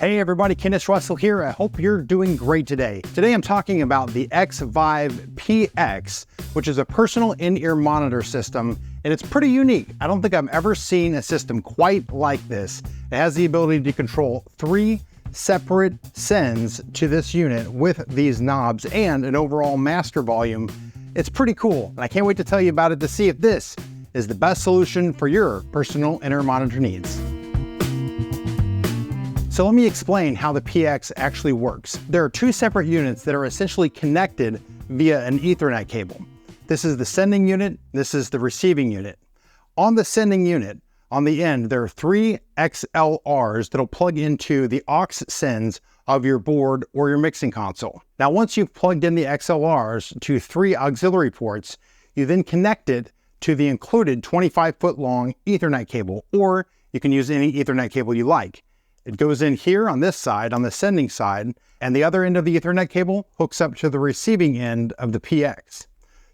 Hey everybody, Kennis Russell here. I hope you're doing great today. Today I'm talking about the Xvive PX, which is a personal in-ear monitor system, and it's pretty unique. I don't think I've ever seen a system quite like this. It has the ability to control 3 separate sends to this unit with these knobs and an overall master volume. It's pretty cool, and I can't wait to tell you about it to see if this is the best solution for your personal in-ear monitor needs. So let me explain how the PX actually works. There are 2 separate units that are essentially connected via an Ethernet cable. This is the sending unit, this is the receiving unit. On the sending unit, on the end, there are 3 XLRs that'll plug into the aux sends of your board or your mixing console. Now, once you've plugged in the XLRs to 3 auxiliary ports, you then connect it to the included 25-foot long Ethernet cable, or you can use any Ethernet cable you like. It goes in here on this side, on the sending side, and the other end of the Ethernet cable hooks up to the receiving end of the PX.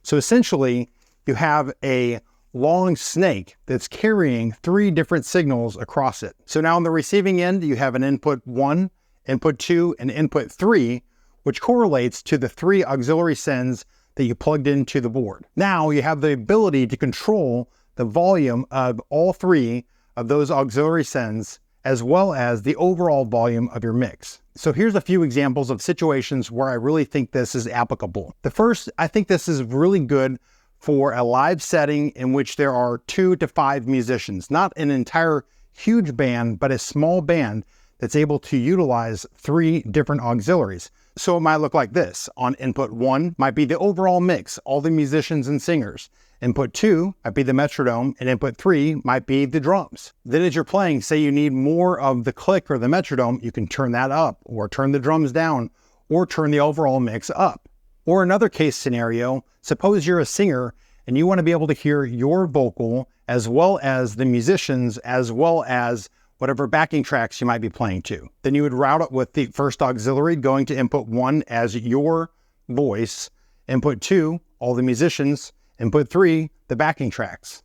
So essentially, you have a long snake that's carrying 3 different signals across it. So now on the receiving end, you have an input 1, input 2, and input 3, which correlates to the 3 auxiliary sends that you plugged into the board. Now you have the ability to control the volume of all 3 of those auxiliary sends, as well as the overall volume of your mix. So here's a few examples of situations where I really think this is applicable. The first, I think this is really good for a live setting in which there are 2 to 5 musicians, not an entire huge band, but a small band that's able to utilize 3 different auxiliaries. So it might look like this. On input 1 might be the overall mix, all the musicians and singers. Input 2 might be the metronome, and input 3 might be the drums. Then as you're playing, say you need more of the click or the metronome, you can turn that up, or turn the drums down, or turn the overall mix up. Or another case scenario, suppose you're a singer and you want to be able to hear your vocal as well as the musicians, as well as whatever backing tracks you might be playing to. Then you would route it with the first auxiliary going to input 1 as your voice, input 2, all the musicians, input 3, the backing tracks.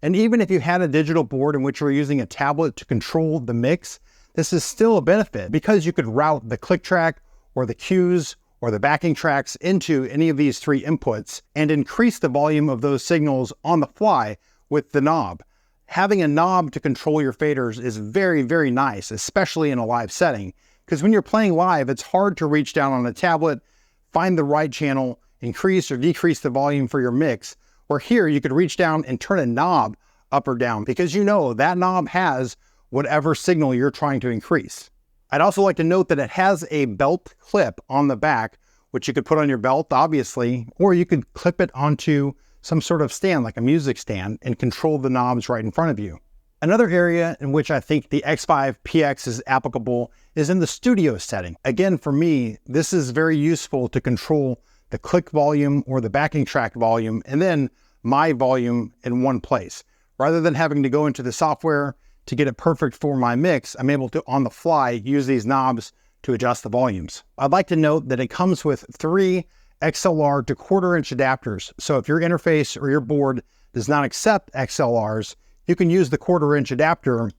And even if you had a digital board in which you were using a tablet to control the mix, this is still a benefit because you could route the click track or the cues or the backing tracks into any of these 3 inputs and increase the volume of those signals on the fly with the knob. Having a knob to control your faders is very, very nice, especially in a live setting, because when you're playing live, it's hard to reach down on a tablet, find the right channel, increase or decrease the volume for your mix, where here you could reach down and turn a knob up or down because you know that knob has whatever signal you're trying to increase. I'd also like to note that it has a belt clip on the back, which you could put on your belt, obviously, or you could clip it onto some sort of stand, like a music stand, and control the knobs right in front of you. Another area in which I think the Xvive PX is applicable is in the studio setting. Again, for me, this is very useful to control the click volume or the backing track volume, and then my volume in one place. Rather than having to go into the software to get it perfect for my mix, I'm able to, on the fly, use these knobs to adjust the volumes. I'd like to note that it comes with 3 XLR to 1/4-inch adapters. So if your interface or your board does not accept XLRs, you can use the 1/4-inch adapter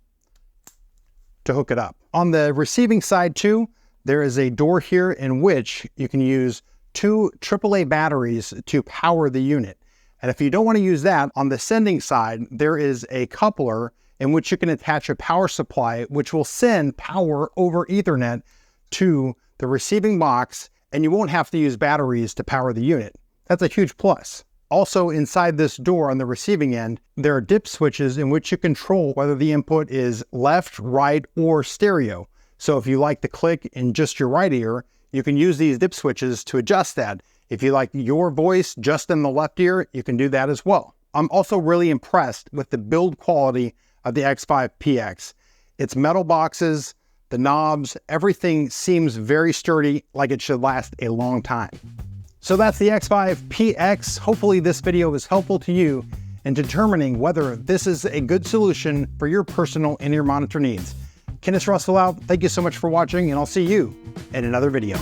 to hook it up. On the receiving side too, there is a door here in which you can use 2 AAA batteries to power the unit. And if you don't want to use that, on the sending side, there is a coupler in which you can attach a power supply, which will send power over Ethernet to the receiving box, and you won't have to use batteries to power the unit. That's a huge plus. Also, inside this door on the receiving end, there are dip switches in which you control whether the input is left, right, or stereo. So if you like the click in just your right ear, you can use these dip switches to adjust that. If you like your voice just in the left ear, you can do that as well. I'm also really impressed with the build quality of the Xvive PX. Its metal boxes, the knobs, everything seems very sturdy, like it should last a long time. So that's the Xvive PX. Hopefully this video was helpful to you in determining whether this is a good solution for your personal in-ear monitor needs. Kennis Russell out. Thank you so much for watching, and I'll see you in another video.